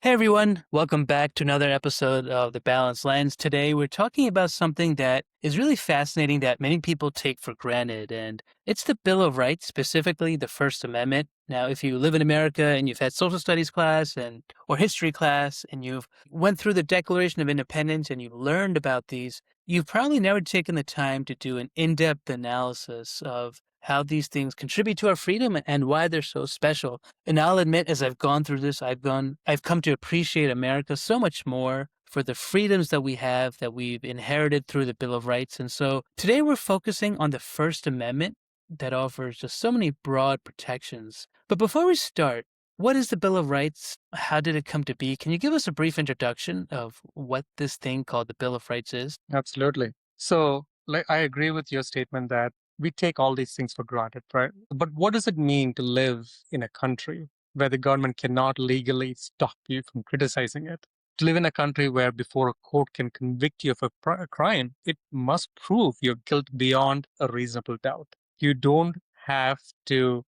Hey everyone, welcome back to another episode of The Balanced Lens. Today we're talking about something that is really fascinating that many people take for granted, and it's the Bill of Rights, specifically the First Amendment. Now, if you live in America and you've had social studies class and or history class and you've went through the Declaration of Independence and you've learned about these, you've probably never taken the time to do an in-depth analysis of how these things contribute to our freedom and why they're so special. And I'll admit, as I've gone through this, I've come to appreciate America so much more for the freedoms that we have that we've inherited through the Bill of Rights. And so today we're focusing on the First Amendment that offers just so many broad protections. But before we start, what is the Bill of Rights? How did it come to be? Can you give us a brief introduction of what this thing called the Bill of Rights is? Absolutely. So, I agree with your statement that we take all these things for granted, right? But what does it mean to live in a country where the government cannot legally stop you from criticizing it? To live in a country where before a court can convict you of a crime, it must prove your guilt beyond a reasonable doubt. You don't have to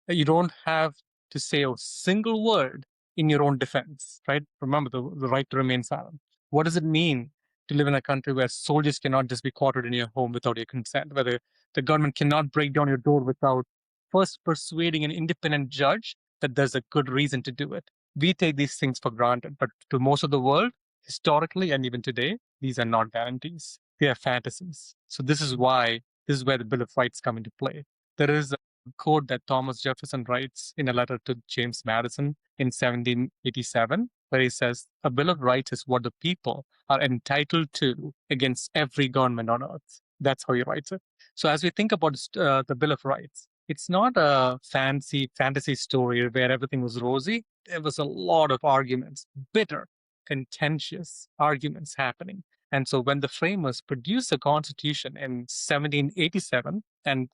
say a single word in your own defense, right? Remember the right to remain silent. What does it mean to live in a country where soldiers cannot just be quartered in your home without your consent, whether the government cannot break down your door without first persuading an independent judge that there's a good reason to do it? We take these things for granted, but to most of the world, historically and even today, these are not guarantees. They are fantasies. So this is where the Bill of Rights come into play. There is a quote that Thomas Jefferson writes in a letter to James Madison in 1787, where he says, "A Bill of Rights is what the people are entitled to against every government on earth." That's how he writes it. So as we think about the Bill of Rights, it's not a fantasy story where everything was rosy. There was a lot of arguments, bitter, contentious arguments happening. And so when the framers produced the Constitution in 1787 and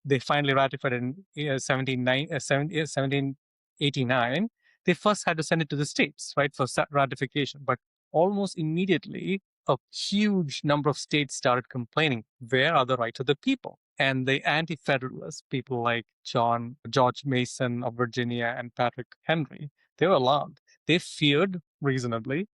they finally ratified it in 1789. They first had to send it to the states, right, for ratification. But almost immediately, a huge number of states started complaining, where are the rights of the people? And the anti-federalists, people like George Mason of Virginia and Patrick Henry, they were alarmed. They feared, reasonably,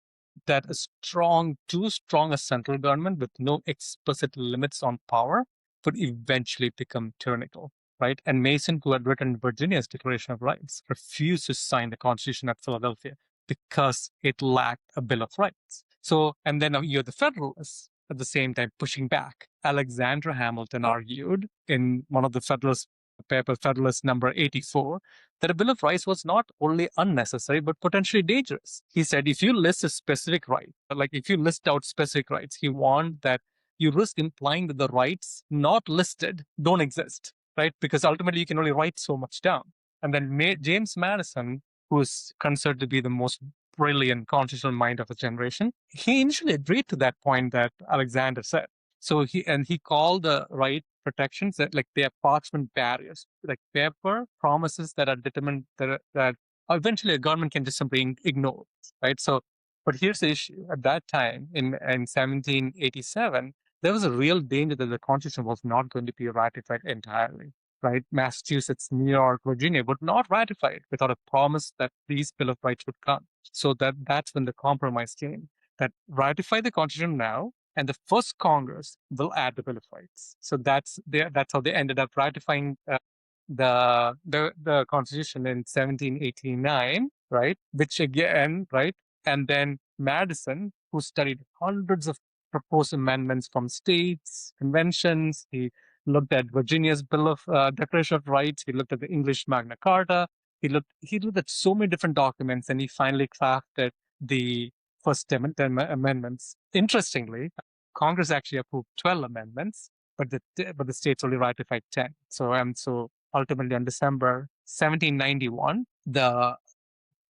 that too strong a central government with no explicit limits on power would eventually become tyrannical, right? And Mason, who had written Virginia's Declaration of Rights, refused to sign the Constitution at Philadelphia because it lacked a Bill of Rights. So, and then you're the Federalists at the same time pushing back. Alexander Hamilton argued in one of the Federalist papers, Federalist number 84, that a Bill of Rights was not only unnecessary, but potentially dangerous. He said, if you list a specific right, like if you list out specific rights, he warned that you risk implying that the rights not listed don't exist, right? Because ultimately you can only write so much down. And then James Madison, who is considered to be the most brilliant constitutional mind of his generation, he initially agreed to that point that Alexander said. So he called the right protections that like they are parchment barriers, like paper promises that are determined that eventually a government can just simply ignore, right? So, but here's the issue: at that time, in 1787, there was a real danger that the Constitution was not going to be ratified entirely, right? Massachusetts, New York, Virginia would not ratify it without a promise that these Bill of Rights would come. So that's when the compromise came: that ratify the Constitution now, and the first Congress will add the Bill of Rights. So that's how they ended up ratifying the Constitution in 1789, right? Which again, right? And then Madison, who studied hundreds of proposed amendments from states, conventions, he looked at Virginia's Bill of Declaration of Rights. He looked at the English Magna Carta. He looked at so many different documents, and he finally crafted the first 10 amendments. Interestingly, Congress actually approved 12 amendments, but the states only ratified 10. So ultimately on December 1791, the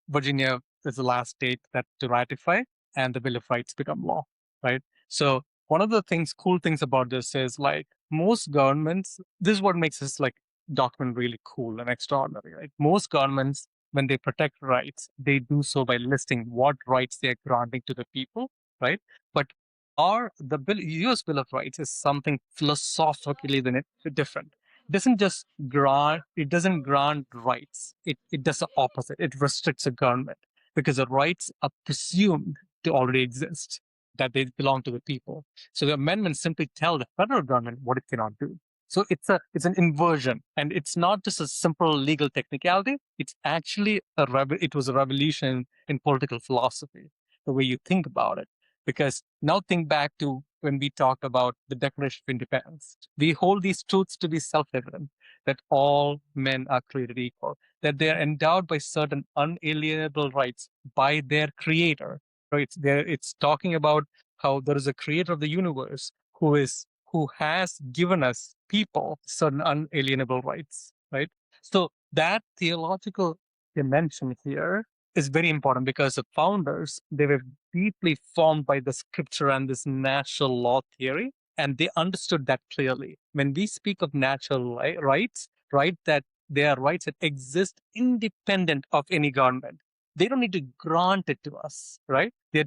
Virginia is the last state that to ratify, and the Bill of Rights become law, right? So one of the cool things about this is like most governments, this is what makes this like document really cool and extraordinary, right? Most governments, when they protect rights, they do so by listing what rights they are granting to the people, right? But the US Bill of Rights is something philosophically different. It doesn't grant rights. It does the opposite. It restricts a government. because the rights are presumed to already exist, that they belong to the people. So the amendments simply tell the federal government what it cannot do. So it's an inversion, and it's not just a simple legal technicality. It's actually it was a revolution in political philosophy, the way you think about it. Because now think back to when we talked about the Declaration of Independence. We hold these truths to be self-evident, that all men are created equal, that they are endowed by certain unalienable rights by their creator. Right? It's talking about how there is a creator of the universe who has given us people certain unalienable rights, right? So that theological dimension here is very important, because the founders, they were deeply formed by the scripture and this natural law theory, and they understood that clearly. When we speak of natural rights, right, that they are rights that exist independent of any government. They don't need to grant it to us, right? They're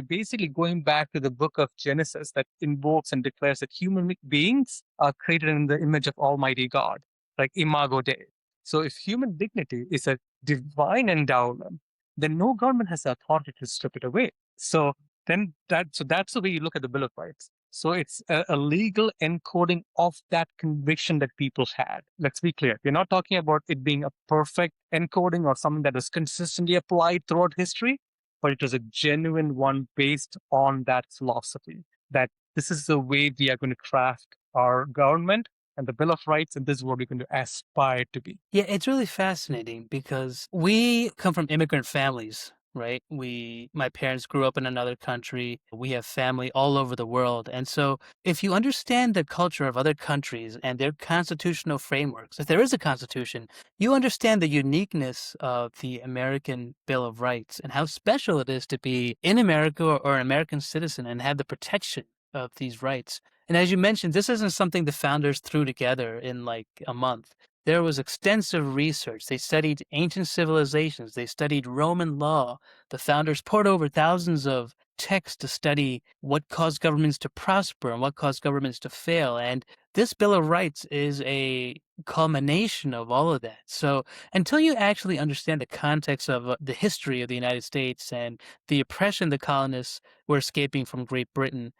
basically going back to the book of Genesis that invokes and declares that human beings are created in the image of Almighty God, like Imago Dei. So if human dignity is a divine endowment, then no government has the authority to strip it away. So that's the way you look at the Bill of Rights. So it's a legal encoding of that conviction that people had. Let's be clear. We're not talking about it being a perfect encoding or something that is consistently applied throughout history, but it was a genuine one based on that philosophy, that this is the way we are going to craft our government and the Bill of Rights, and this is what we're going to aspire to be. Yeah, it's really fascinating because we come from immigrant families, right? My parents grew up in another country. We have family all over the world. And so if you understand the culture of other countries and their constitutional frameworks, if there is a constitution, you understand the uniqueness of the American Bill of Rights and how special it is to be in America or an American citizen and have the protection of these rights. And as you mentioned, this isn't something the founders threw together in like a month. There was extensive research. They studied ancient civilizations. They studied Roman law. The founders poured over thousands of texts to study what caused governments to prosper and what caused governments to fail. And this Bill of Rights is a culmination of all of that. So until you actually understand the context of the history of the United States and the oppression the colonists were escaping from Great Britain,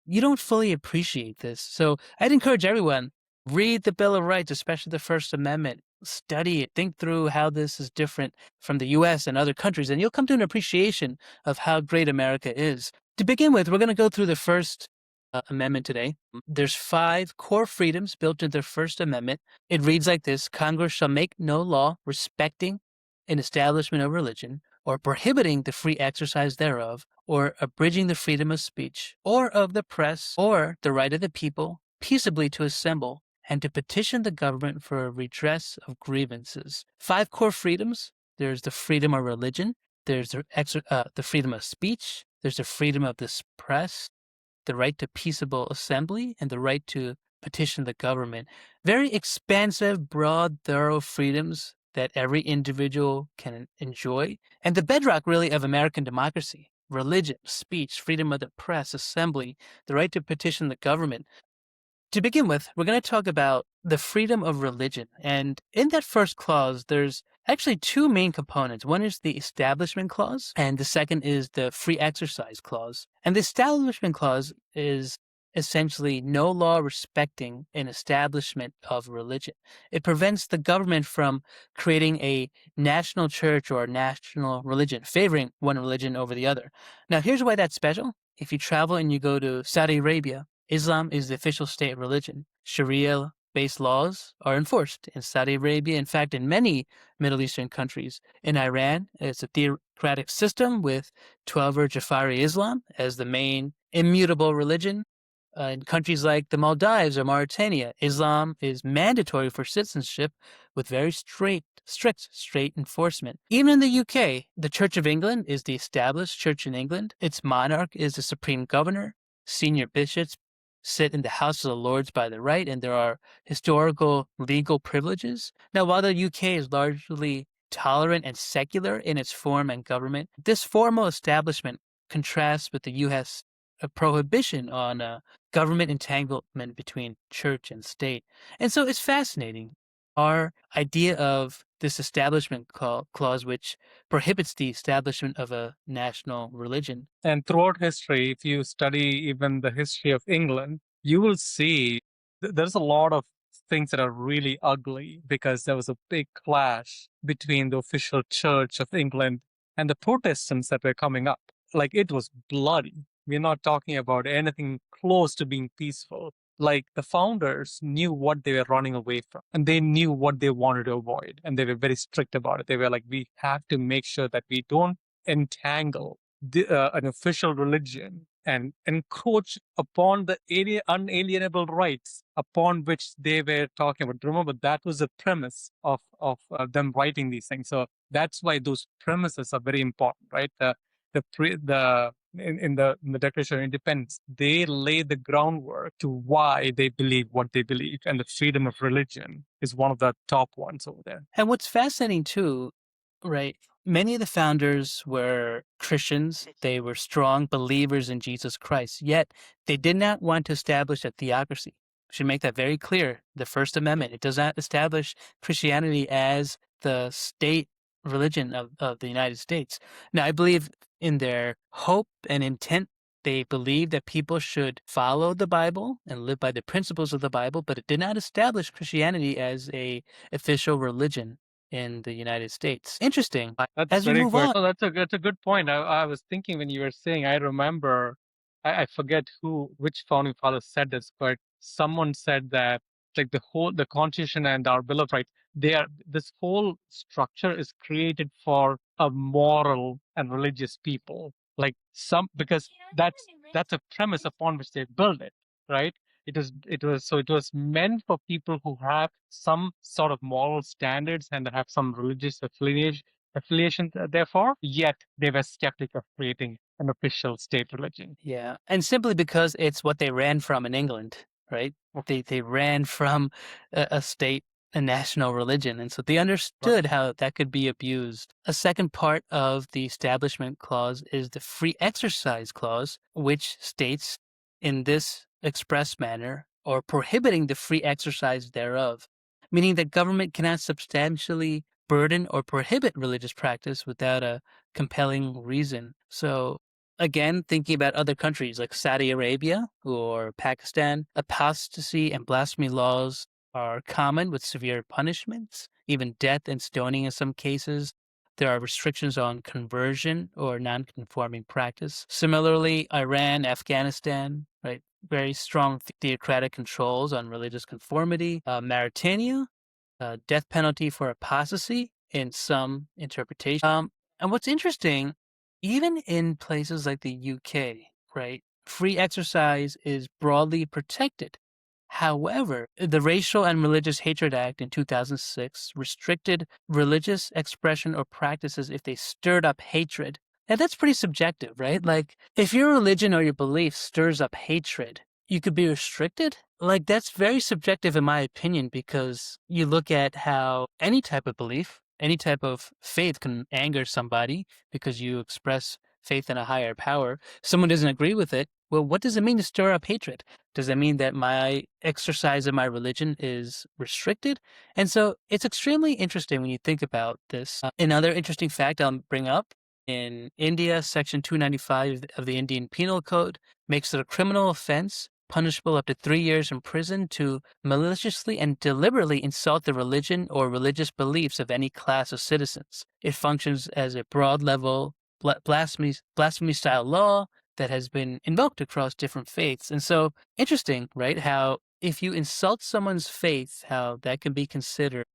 you don't fully appreciate this. So I'd encourage everyone, read the Bill of Rights, especially the First Amendment. Study it. Think through how this is different from the US and other countries, and you'll come to an appreciation of how great America is. To begin with, we're going to go through the First Amendment today. There's 5 core freedoms built into the First Amendment. It reads like this: Congress shall make no law respecting an establishment of religion, or prohibiting the free exercise thereof, or abridging the freedom of speech, or of the press, or the right of the people peaceably to assemble and to petition the government for a redress of grievances. 5 core freedoms. There's the freedom of religion. There's the freedom of speech. There's the freedom of the press, the right to peaceable assembly, and the right to petition the government. Very expansive, broad, thorough freedoms that every individual can enjoy, and the bedrock really of American democracy: religion, speech, freedom of the press, assembly, the right to petition the government. To begin with, we're going to talk about the freedom of religion. And in that first clause, there's actually 2 main components. One is the Establishment Clause, and the second is the Free Exercise Clause. And the Establishment Clause is essentially no law respecting an establishment of religion. It prevents the government from creating a national church or a national religion, favoring one religion over the other. Now, here's why that's special. If you travel and you go to Saudi Arabia, Islam is the official state religion. Sharia-based laws are enforced in Saudi Arabia. In fact, in many Middle Eastern countries. In Iran, it's a theocratic system with Twelver Jafari Islam as the main immutable religion. In countries like the Maldives or Mauritania, Islam is mandatory for citizenship with very strict enforcement. Even in the UK, the Church of England is the established church in England. Its monarch is the supreme governor. Senior bishops sit in the House of the Lords by the right, and there are historical legal privileges. Now, while the UK is largely tolerant and secular in its form and government, this formal establishment contrasts with the US prohibition on government entanglement between church and state. And so it's fascinating. Our idea of this clause, which prohibits the establishment of a national religion. And throughout history, if you study even the history of England, you will see there's a lot of things that are really ugly because there was a big clash between the official church of England and the Protestants that were coming up. Like it was bloody. We're not talking about anything close to being peaceful. Like the founders knew what they were running away from and they knew what they wanted to avoid. And they were very strict about it. They were like, we have to make sure that we don't entangle an official religion and encroach upon the unalienable rights upon which they were talking about. Remember, that was the premise of them writing these things. So that's why those premises are very important, right? In the Declaration of Independence, they lay the groundwork to why they believe what they believe, and the freedom of religion is one of the top ones over there. And what's fascinating too, right? Many of the founders were Christians. They were strong believers in Jesus Christ, yet they did not want to establish a theocracy. We should make that very clear. The First Amendment, it does not establish Christianity as the state religion of the United States. Now, I believe in their hope and intent, they believed that people should follow the Bible and live by the principles of the Bible, but it did not establish Christianity as a official religion in the United States. Interesting. That's As we very move good. on, Oh, that's a good point. I was thinking when you were saying, I remember, I forget which founding father said this, but someone said that like the Constitution and our Bill of Rights, this whole structure is created for a moral and religious people. Like because that's a premise upon which they build it, right? It was meant for people who have some sort of moral standards and have some religious affiliation, therefore, yet they were skeptic of creating an official state religion. yeah, and simply because it's what they ran from in England, right? They ran from a state, a national religion, and so they Right. understood how that could be abused. A second part of the Establishment Clause is the Free Exercise Clause, which states in this express manner or prohibiting the free exercise thereof, meaning that government cannot substantially burden or prohibit religious practice without a compelling reason. So again, thinking about other countries like Saudi Arabia or Pakistan, apostasy and blasphemy laws are common with severe punishments, even death and stoning in some cases. There are restrictions on conversion or non-conforming practice. Similarly, Iran, Afghanistan, right? Very strong theocratic controls on religious conformity. Mauritania, death penalty for apostasy in some interpretation. And what's interesting, even in places like the UK, right, free exercise is broadly protected. However, the Racial and Religious Hatred Act in 2006 restricted religious expression or practices if they stirred up hatred. And that's pretty subjective, right? Like, if your religion or your belief stirs up hatred, you could be restricted? Like, that's very subjective in my opinion, because you look at how any type of belief, any type of faith can anger somebody because you express faith in a higher power. Someone doesn't agree with it. Well, what does it mean to stir up hatred? Does that mean that my exercise of my religion is restricted? And so it's extremely interesting when you think about this. Another interesting fact I'll bring up, in India, Section 295 of the Indian Penal Code makes it a criminal offense, punishable up to 3 years in prison, to maliciously and deliberately insult the religion or religious beliefs of any class of citizens. It functions as a broad level blasphemy style law that has been invoked across different faiths. And so interesting, right? How if you insult someone's faith, how that can be considered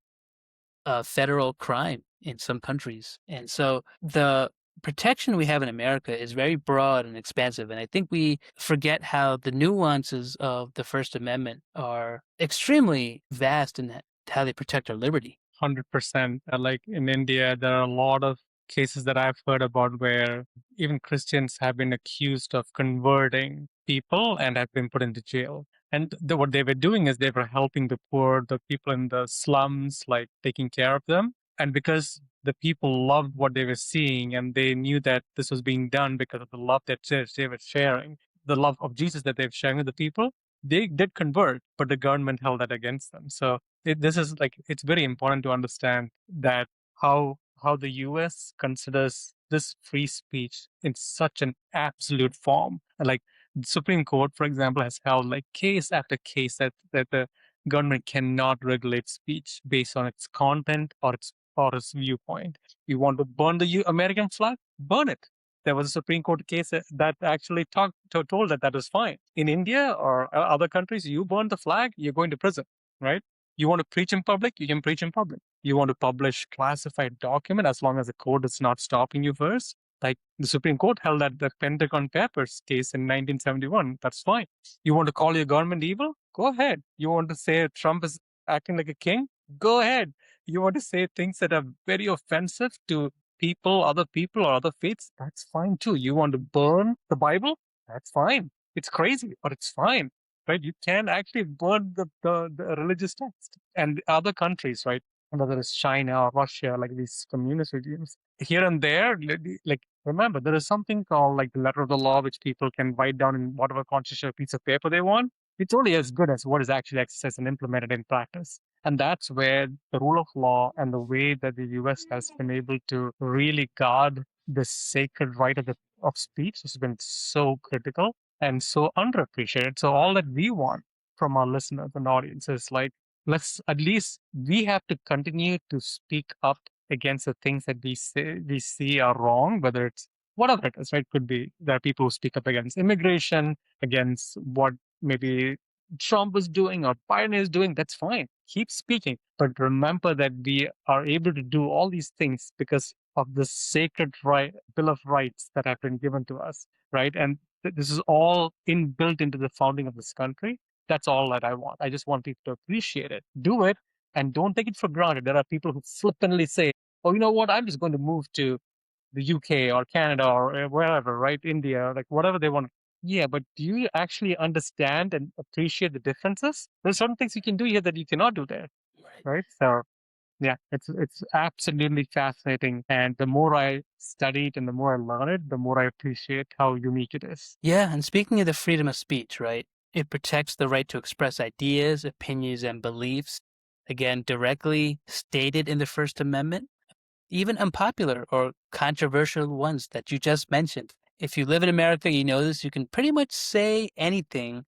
a federal crime in some countries. And so the protection we have in America is very broad and expansive. And I think we forget how the nuances of the First Amendment are extremely vast in how they protect our liberty. 100%. Like in India, there are a lot of cases that I've heard about where even Christians have been accused of converting people and have been put into jail. And what they were doing is they were helping the poor, the people in the slums, like taking care of them. And because the people loved what they were seeing and they knew that this was being done because of the love that they were sharing, the love of Jesus that they were sharing with the people, they did convert, but the government held that against them. So This is like, it's very important to understand that how the US considers this free speech in such an absolute form. Like the Supreme Court, for example, has held like case after case that the government cannot regulate speech based on its content or its viewpoint. You want to burn the American flag? Burn it. There was a Supreme Court case that actually told that that was fine. In India or other countries, you burn the flag, you're going to prison, right? You want to preach in public, you can preach in public. You want to publish classified document as long as the court is not stopping you first. Like the Supreme Court held that the Pentagon Papers case in 1971, that's fine. You want to call your government evil? Go ahead. You want to say Trump is acting like a king? Go ahead. You want to say things that are very offensive to other people or other faiths? That's fine too. You want to burn the Bible? That's fine. It's crazy, but it's fine, right? You can actually burn the religious text. And other countries, right? Whether it's China or Russia, like these communist regimes, here and there, like remember, there is something called like the letter of the law, which people can write down in whatever constitutional piece of paper they want. It's only as good as what is actually exercised and implemented in practice. And that's where the rule of law and the way that the US has been able to really guard the sacred right of speech has been so critical and so underappreciated. So all that we want from our listeners and audiences, like, let's at least we have to continue to speak up against the things that we see are wrong, whether it's whatever it is, right? Could be there are people who speak up against immigration, against what maybe Trump is doing or Biden is doing. That's fine. Keep speaking. But remember that we are able to do all these things because of the sacred Bill of Rights that have been given to us, right? And this is all inbuilt into the founding of this country. That's all that I want. I just want people to appreciate it, do it, and don't take it for granted. There are people who flippantly say, "Oh, you know what? I'm just going to move to the UK or Canada or wherever, right? India, like whatever they want." Yeah, but do you actually understand and appreciate the differences? There's certain things you can do here that you cannot do there, Right. right? So yeah, it's absolutely fascinating. And the more I study it and the more I learn it, the more I appreciate how unique it is. Yeah, and speaking of the freedom of speech, right? It protects the right to express ideas, opinions, and beliefs, again, directly stated in the First Amendment, even unpopular or controversial ones that you just mentioned. If you live in America, you know this, you can pretty much say anything,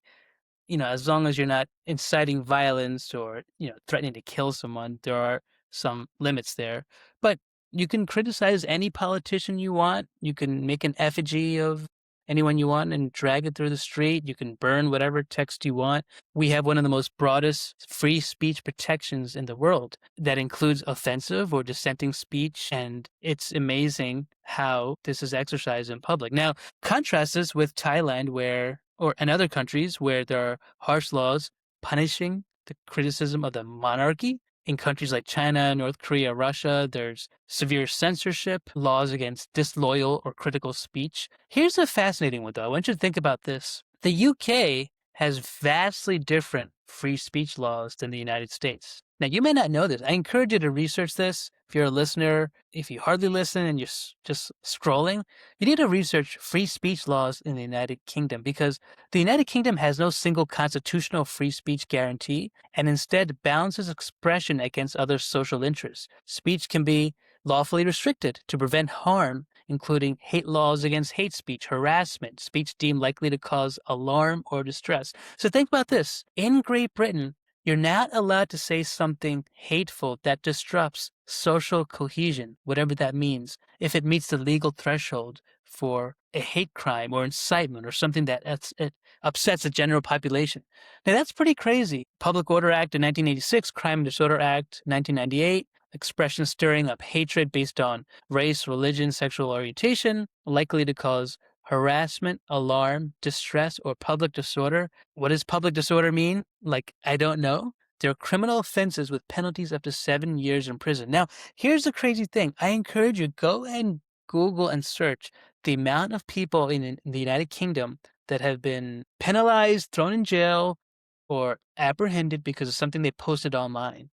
as long as you're not inciting violence or, threatening to kill someone. There are some limits there. But you can criticize any politician you want. You can make an effigy of anyone you want and drag it through the street. You can burn whatever text you want. We have one of the most broadest free speech protections in the world that includes offensive or dissenting speech. And it's amazing how this is exercised in public. Now, contrast this with Thailand, and other countries where there are harsh laws punishing the criticism of the monarchy. In countries like China, North Korea, Russia, there's severe censorship, laws against disloyal or critical speech. Here's a fascinating one, though. I want you to think about this. The UK has vastly different free speech laws than the United States. Now, you may not know this. I encourage you to research this. If you're a listener, if you hardly listen and you're just scrolling, you need to research free speech laws in the United Kingdom, because the United Kingdom has no single constitutional free speech guarantee and instead balances expression against other social interests. Speech can be lawfully restricted to prevent harm, including hate laws against hate speech, harassment, speech deemed likely to cause alarm or distress. So think about this. In Great Britain, you're not allowed to say something hateful that disrupts social cohesion, whatever that means, if it meets the legal threshold for a hate crime or incitement or something that it upsets the general population. Now, that's pretty crazy. Public Order Act of 1986, Crime and Disorder Act 1998, expression stirring up hatred based on race, religion, sexual orientation, likely to cause harassment, alarm, distress, or public disorder. What does public disorder mean? Like, I don't know. They're criminal offenses with penalties up to 7 years in prison. Now, here's the crazy thing. I encourage you, go and Google and search the amount of people in the United Kingdom that have been penalized, thrown in jail, or apprehended because of something they posted online.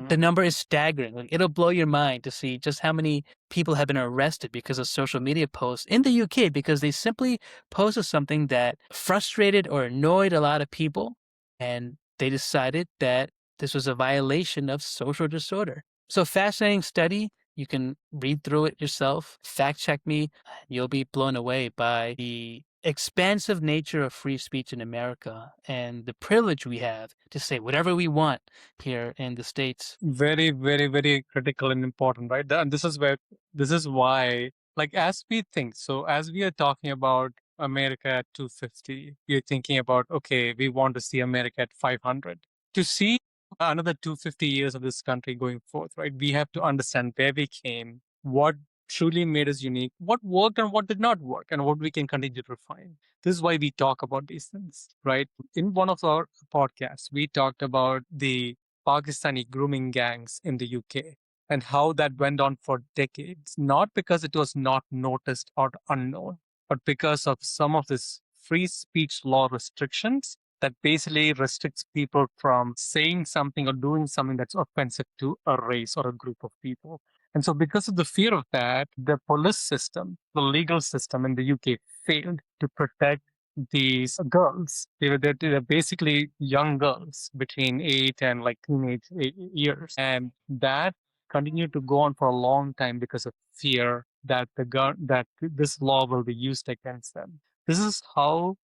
The number is staggering. Like, it'll blow your mind to see just how many people have been arrested because of social media posts in the UK because they simply posted something that frustrated or annoyed a lot of people, and they decided that this was a violation of social disorder. So, fascinating study. You can read through it yourself, fact check me. You'll be blown away by the expansive nature of free speech in America and the privilege we have to say whatever we want here in the States. Very, very, very critical and important, right? And this is why, like, as we think, so as we are talking about America at 250, you're thinking about, okay, we want to see America at 500. To see another 250 years of this country going forth, right? We have to understand where we came, what truly made us unique, what worked and what did not work, and what we can continue to refine. This is why we talk about these things, right? In one of our podcasts, we talked about the Pakistani grooming gangs in the UK and how that went on for decades, not because it was not noticed or unknown, but because of some of this free speech law restrictions that basically restricts people from saying something or doing something that's offensive to a race or a group of people. And so, because of the fear of that, the police system, the legal system in the UK failed to protect these girls. They're basically young girls between 8 and like teenage years. And that continued to go on for a long time because of fear that that this law will be used against them. This is how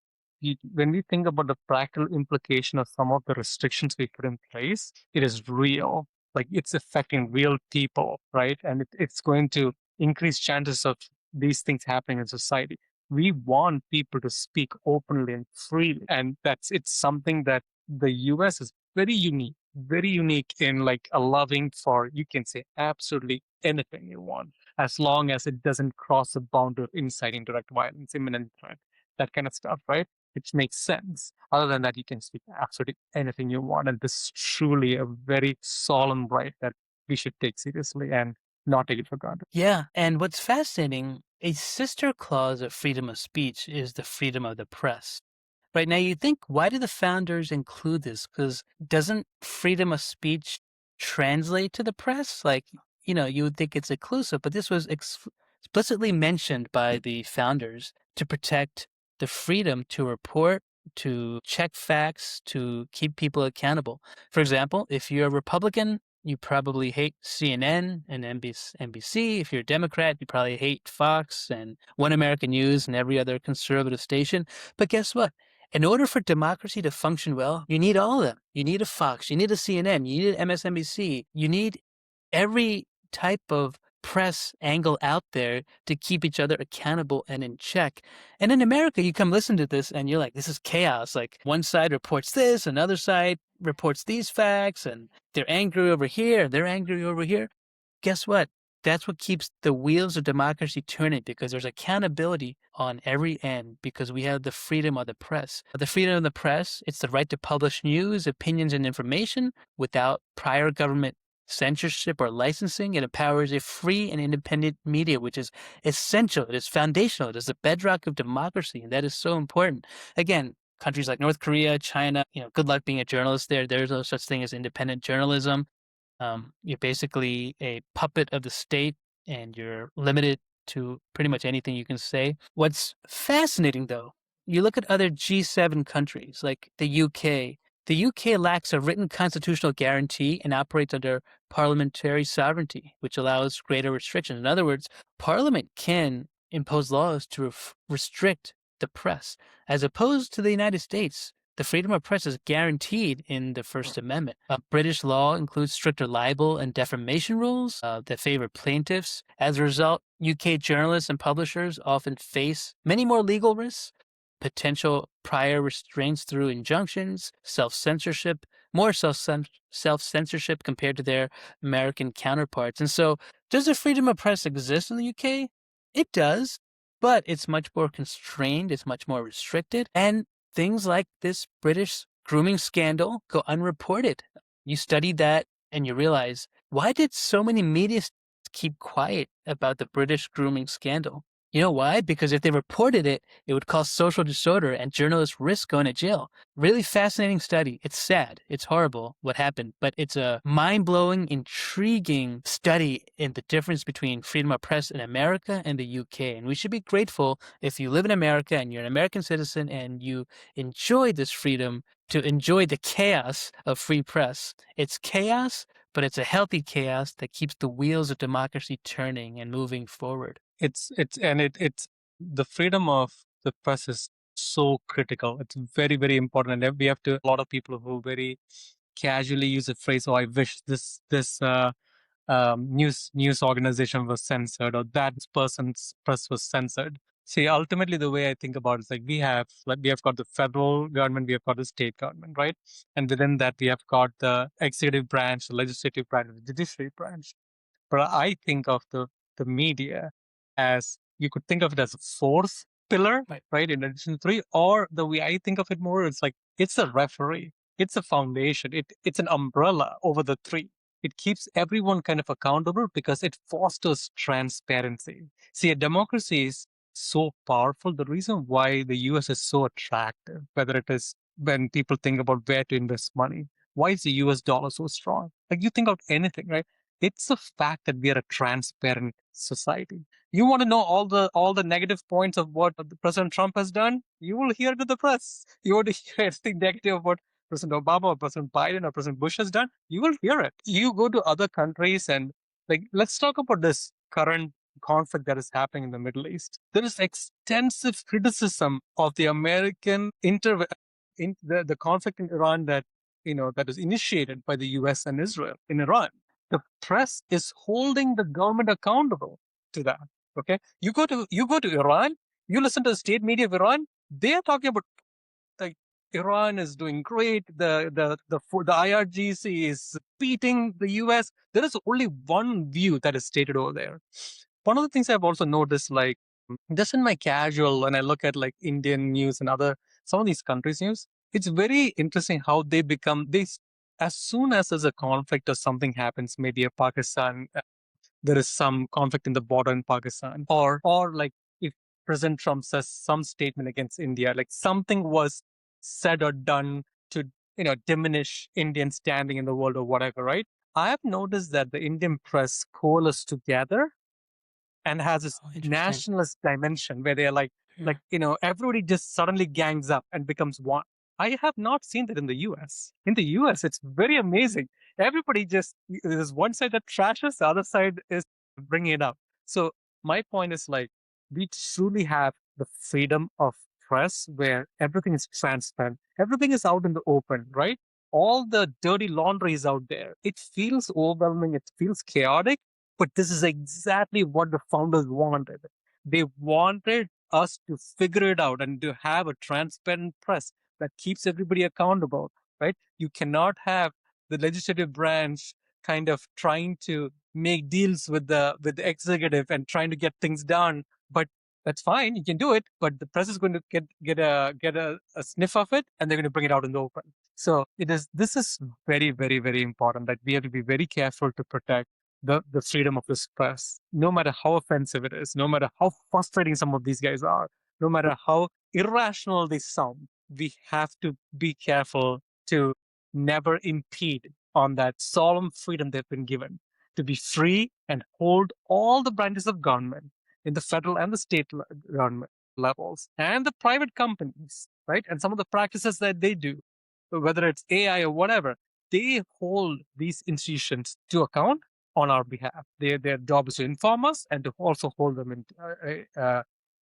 when we think about the practical implication of some of the restrictions we put in place, it is real. Like it's affecting real people, right? And it's going to increase chances of these things happening in society. We want people to speak openly and freely, and it's something that the US is very unique in like allowing for, you can say absolutely anything you want as long as it doesn't cross the boundary of inciting direct violence, imminent threat, that kind of stuff, right? Which makes sense. Other than that, you can speak absolutely anything you want, and this is truly a very solemn right that we should take seriously and not take it for granted. Yeah. And what's fascinating, a sister clause of freedom of speech is the freedom of the press. Right now, you think, why did the founders include this? Because doesn't freedom of speech translate to the press? Like, you would think it's inclusive, but this was explicitly mentioned by the founders to protect the freedom to report, to check facts, to keep people accountable. For example, if you're a Republican, you probably hate CNN and NBC. If you're a Democrat, you probably hate Fox and One American News and every other conservative station. But guess what? In order for democracy to function well, you need all of them. You need a Fox, you need a CNN, you need an MSNBC, you need every type of press angle out there to keep each other accountable and in check. And in America, you come listen to this and you're like, this is chaos. Like one side reports this, another side reports these facts, and they're angry over here, they're angry over here. Guess what? That's what keeps the wheels of democracy turning, because there's accountability on every end, because we have the freedom of the press. The freedom of the press, it's the right to publish news, opinions, and information without prior government censorship or licensing. It empowers a free and independent media, which is essential. It is foundational. It is the bedrock of democracy, and that is so important. Again, countries like North Korea, China, good luck being a journalist there. There's no such thing as independent journalism. You're basically a puppet of the state, and you're limited to pretty much anything you can say. What's fascinating, though, you look at other G7 countries like the UK. The UK lacks a written constitutional guarantee and operates under parliamentary sovereignty, which allows greater restrictions. In other words, Parliament can impose laws to restrict the press, as opposed to the United States. The freedom of press is guaranteed in the First Amendment. British law includes stricter libel and defamation rules that favor plaintiffs. As a result, UK journalists and publishers often face many more legal risks, potential prior restraints through injunctions, self-censorship, more self-censorship compared to their American counterparts. And so, does the freedom of press exist in the UK? It does, but it's much more constrained, it's much more restricted, and things like this British grooming scandal go unreported. You study that and you realize, why did so many media keep quiet about the British grooming scandal? You know why? Because if they reported it, it would cause social disorder and journalists risk going to jail. Really fascinating study. It's sad. It's horrible what happened, but it's a mind blowing, intriguing study in the difference between freedom of press in America and the UK. And we should be grateful if you live in America and you're an American citizen and you enjoy this freedom to enjoy the chaos of free press. It's chaos, but it's a healthy chaos that keeps the wheels of democracy turning and moving forward. It's the freedom of the press is so critical. It's very, very important, and we have to. A lot of people who very casually use the phrase, "Oh, I wish this news organization was censored, or that person's press was censored." See, ultimately, the way I think about it is we have got the federal government, we have got the state government, right? And within that, we have got the executive branch, the legislative branch, the judiciary branch. But I think of the media as, you could think of it as a fourth pillar, right? In addition to three, or the way I think of it more, it's like it's a referee, it's a foundation, it's an umbrella over the three. It keeps everyone kind of accountable because it fosters transparency. See, a democracy is so powerful. The reason why the US is so attractive, whether it is when people think about where to invest money, why is the US dollar so strong? Like, you think of anything, right? It's a fact that we are a transparent society. You want to know all the negative points of what President Trump has done? You will hear it in the press. You want to hear anything negative of what President Obama or President Biden or President Bush has done? You will hear it. You go to other countries and, like, let's talk about this current conflict that is happening in the Middle East. There is extensive criticism of the American in the conflict in Iran that that is initiated by the US and Israel in Iran. The press is holding the government accountable to that. Okay, you go to Iran, you listen to the state media of Iran, they are talking about, like, Iran is doing great, the IRGC is beating the US. There is only one view that is stated over there. One of the things I've also noticed, like, just in my casual, when I look at, like, Indian news and other some of these countries news, it's very interesting how they become this. As soon as there's a conflict or something happens, maybe a Pakistan, there is some conflict in the border in Pakistan, or like, if President Trump says some statement against India, like something was said or done to diminish Indian standing in the world or whatever, right? I have noticed that the Indian press coalesce together and has this Oh, interesting. nationalist dimension where they're like, Yeah. everybody just suddenly gangs up and becomes one. I have not seen that in the US. In the US, it's very amazing. Everybody just, there's one side that trashes, the other side is bringing it up. So my point is, like, we truly have the freedom of press where everything is transparent, everything is out in the open, right? All the dirty laundry is out there. It feels overwhelming, it feels chaotic, but this is exactly what the founders wanted. They wanted us to figure it out and to have a transparent press that keeps everybody accountable, right? You cannot have the legislative branch kind of trying to make deals with the executive and trying to get things done. But that's fine, you can do it, but the press is going to get a sniff of it, and they're going to bring it out in the open. So this is very, very, very important that we have to be very careful to protect the freedom of this press, no matter how offensive it is, no matter how frustrating some of these guys are, no matter how irrational they sound. We have to be careful to never impede on that solemn freedom they've been given to be free and hold all the branches of government in the federal and the state government levels and the private companies, right? And some of the practices that they do, whether it's AI or whatever, they hold these institutions to account on our behalf. Their job is to inform us and to also hold them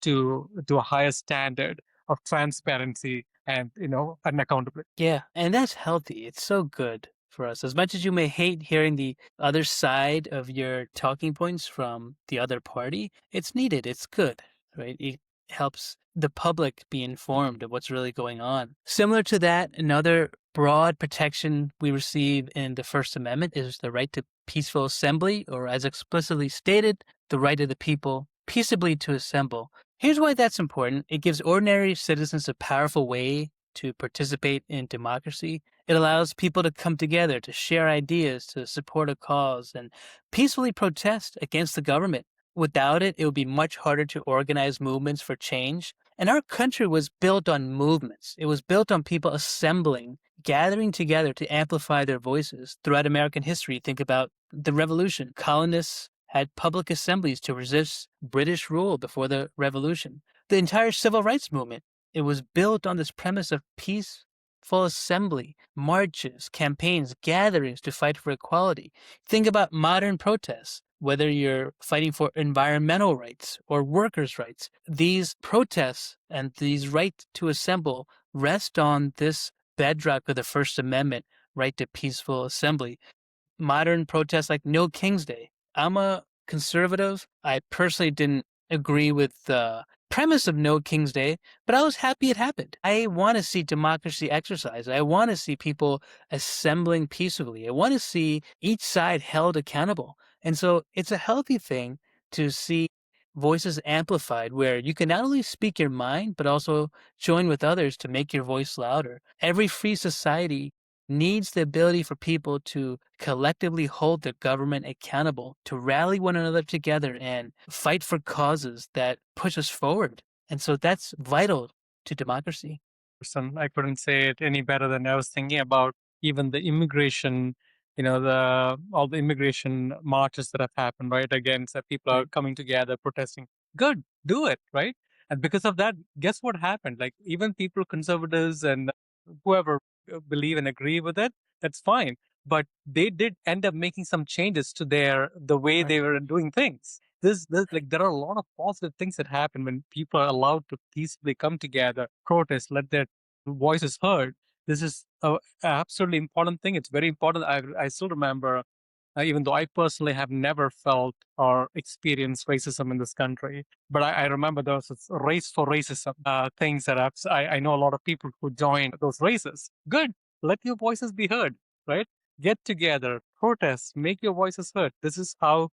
to a higher standard of transparency and and accountability. Yeah, and that's healthy. It's so good for us. As much as you may hate hearing the other side of your talking points from the other party, it's needed. It's good, right? It helps the public be informed of what's really going on. Similar to that, another broad protection we receive in the First Amendment is the right to peaceful assembly, or as explicitly stated, the right of the people peaceably to assemble. Here's why that's important. It gives ordinary citizens a powerful way to participate in democracy. It allows people to come together, to share ideas, to support a cause, and peacefully protest against the government. Without it, it would be much harder to organize movements for change. And our country was built on movements. It was built on people assembling, gathering together to amplify their voices. Throughout American history, think about the Revolution. Colonists had public assemblies to resist British rule before the Revolution. The entire civil rights movement, it was built on this premise of peaceful assembly, marches, campaigns, gatherings to fight for equality. Think about modern protests, whether you're fighting for environmental rights or workers' rights. These protests and these rights to assemble rest on this bedrock of the First Amendment, right to peaceful assembly. Modern protests like No King's Day. I'm a conservative. I personally didn't agree with the premise of No King's Day, but I was happy it happened. I want to see democracy exercised. I want to see people assembling peacefully. I want to see each side held accountable. And so it's a healthy thing to see voices amplified where you can not only speak your mind, but also join with others to make your voice louder. Every free society needs the ability for people to collectively hold the government accountable, to rally one another together and fight for causes that push us forward. And so that's vital to democracy. I couldn't say it any better than I was thinking about even the immigration, the all the immigration marches that have happened, right? Again, so people are coming together, protesting. Good, do it, right? And because of that, guess what happened? Like even people, conservatives and whoever believe and agree with it, that's fine. But they did end up making some changes to the way Right. they were doing things. This like there are a lot of positive things that happen when people are allowed to peacefully come together, protest, let their voices heard. This is a absolutely important thing. It's very important. I still remember, even though I personally have never felt or experienced racism in this country, but I remember there was this race for racism things that I know a lot of people who joined those races. Good, let your voices be heard, right? Get together, protest, make your voices heard. This is how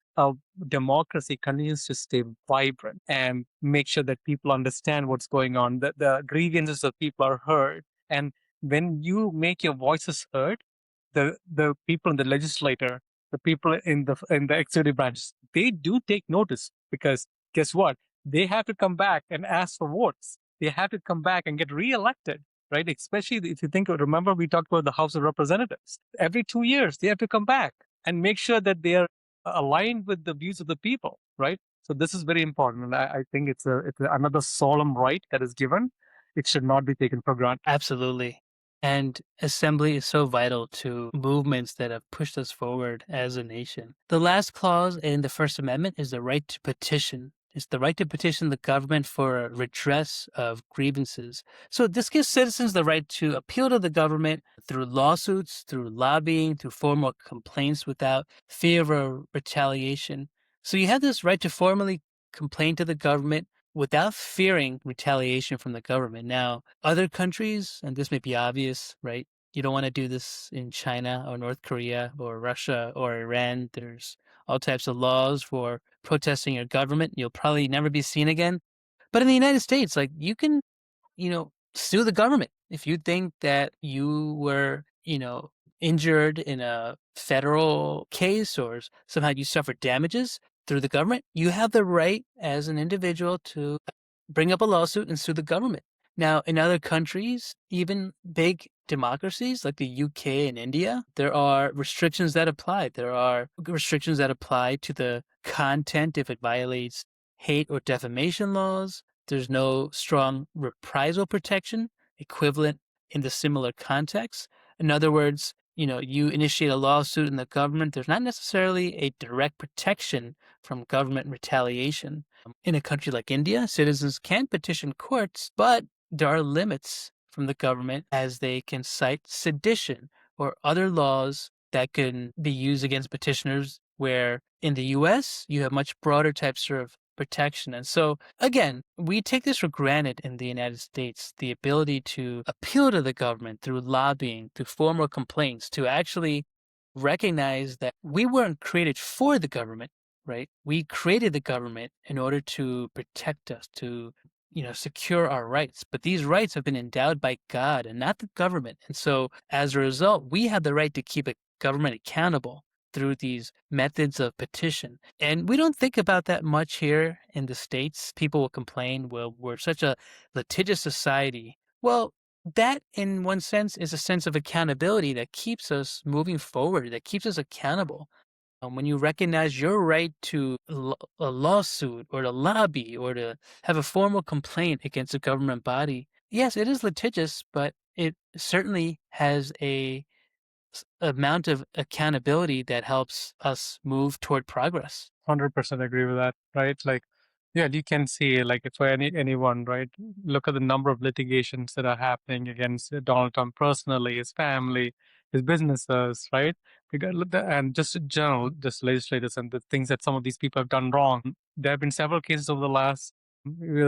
democracy continues to stay vibrant and make sure that people understand what's going on, that the grievances of people are heard. And when you make your voices heard, the people in the legislature, the people in the executive branches, they do take notice because guess what? They have to come back and ask for votes. They have to come back and get reelected, right? Especially if you think, remember we talked about the House of Representatives. Every 2 years, they have to come back and make sure that they are aligned with the views of the people, right? So this is very important, and I think it's another solemn right that is given. It should not be taken for granted. Absolutely. And assembly is so vital to movements that have pushed us forward as a nation. The last clause in the First Amendment is the right to petition. It's the right to petition the government for a redress of grievances. So this gives citizens the right to appeal to the government through lawsuits, through lobbying, through formal complaints without fear of retaliation. So you have this right to formally complain to the government without fearing retaliation from the government. Now, other countries, and this may be obvious, right? You don't want to do this in China or North Korea or Russia or Iran. There's all types of laws for protesting your government. You'll probably never be seen again. But in the United States, like you can, sue the government if you think that you were, injured in a federal case or somehow you suffered damages through the government. You have the right as an individual to bring up a lawsuit and sue the government. Now, in other countries, even big democracies like the UK and India, there are restrictions that apply. There are restrictions that apply to the content if it violates hate or defamation laws. There's no strong reprisal protection equivalent in the similar context. In other words, you initiate a lawsuit in the government, there's not necessarily a direct protection from government retaliation. In a country like India, citizens can petition courts, but there are limits from the government as they can cite sedition or other laws that can be used against petitioners, where in the US, you have much broader types of protection. And so, again, we take this for granted in the United States, the ability to appeal to the government through lobbying, through formal complaints, to actually recognize that we weren't created for the government, right? We created the government in order to protect us, to secure our rights. But these rights have been endowed by God and not the government. And so as a result, we have the right to keep a government accountable. through these methods of petition. And we don't think about that much here in the States. People will complain, well, we're such a litigious society. Well, that in one sense is a sense of accountability that keeps us moving forward, that keeps us accountable. When you recognize your right to a lawsuit or to lobby or to have a formal complaint against a government body, yes, it is litigious, but it certainly has a amount of accountability that helps us move toward progress. 100% agree with that, right? Like, yeah, you can see, like, if for anyone, right, look at the number of litigations that are happening against Donald Trump personally, his family, his businesses, right? And just in general, just legislators and the things that some of these people have done wrong. There have been several cases over the last,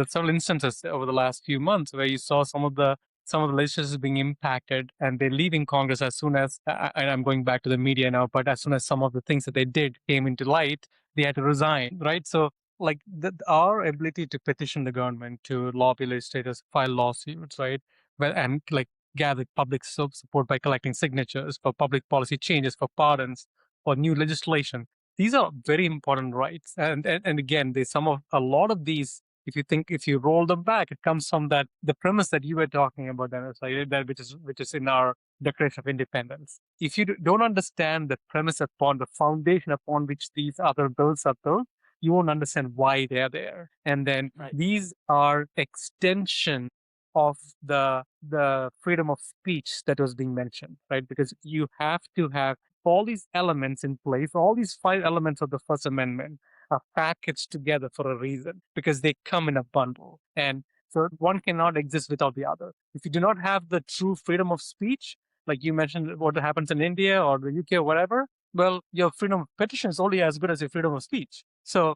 several instances over the last few months where you saw some of the legislators being impacted and they're leaving Congress as soon as, and I'm going back to the media now, but as soon as some of the things that they did came into light, they had to resign, right? So, like, our ability to petition the government, to lobby legislators, file lawsuits, right? Well, and like gather public support by collecting signatures for public policy changes, for pardons, for new legislation. These are very important rights, and again, there's a lot of these. If you roll them back, it comes from the premise that you were talking about, Dennis, like, that which is in our Declaration of Independence. If you don't understand the premise upon the foundation upon which these other bills are built, you won't understand why they're there. And then Right. these are extension of the freedom of speech that was being mentioned, right? Because you have to have all these elements in place, all these five elements of the First Amendment are packaged together for a reason because they come in a bundle. And so one cannot exist without the other. If you do not have the true freedom of speech, like you mentioned what happens in India or the UK or whatever, well, your freedom of petition is only as good as your freedom of speech. So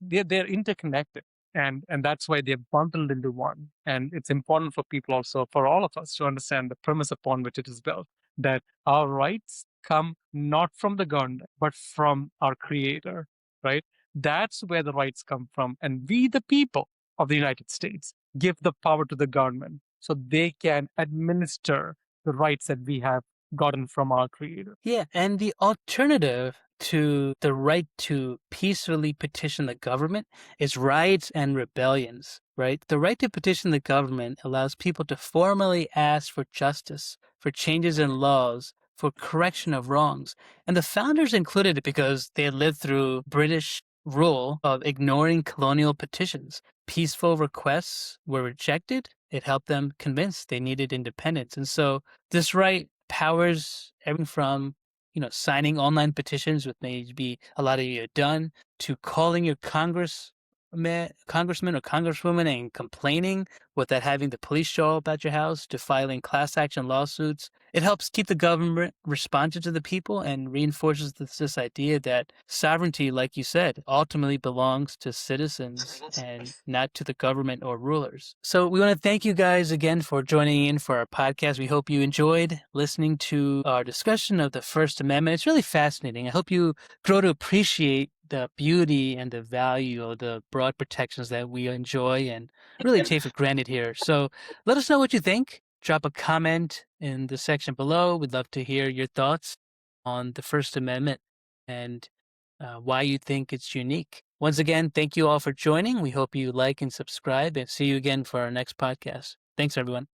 they're interconnected. And that's why they're bundled into one. And it's important for people also, for all of us, to understand the premise upon which it is built, that our rights come not from the government, but from our creator, right? That's where the rights come from. And we, the people of the United States, give the power to the government so they can administer the rights that we have gotten from our creator. Yeah, and the alternative to the right to peacefully petition the government is riots and rebellions, right? The right to petition the government allows people to formally ask for justice, for changes in laws, for correction of wrongs. And the founders included it because they had lived through British rule of ignoring colonial petitions. Peaceful requests were rejected. It helped them convince they needed independence. And so this right powers everything from, signing online petitions, which may be a lot of you have done, to calling your congressman or congresswoman and complaining without having the police show up at your house, to filing class action lawsuits. It helps keep the government responsive to the people and reinforces this idea that sovereignty, like you said, ultimately belongs to citizens and not to the government or rulers. So we want to thank you guys again for joining in for our podcast. We hope you enjoyed listening to our discussion of the First Amendment. It's really fascinating. I hope you grow to appreciate the beauty and the value of the broad protections that we enjoy and really take for granted here. So let us know what you think. Drop a comment in the section below. We'd love to hear your thoughts on the First Amendment and why you think it's unique. Once again, thank you all for joining. We hope you like and subscribe, and see you again for our next podcast. Thanks, everyone.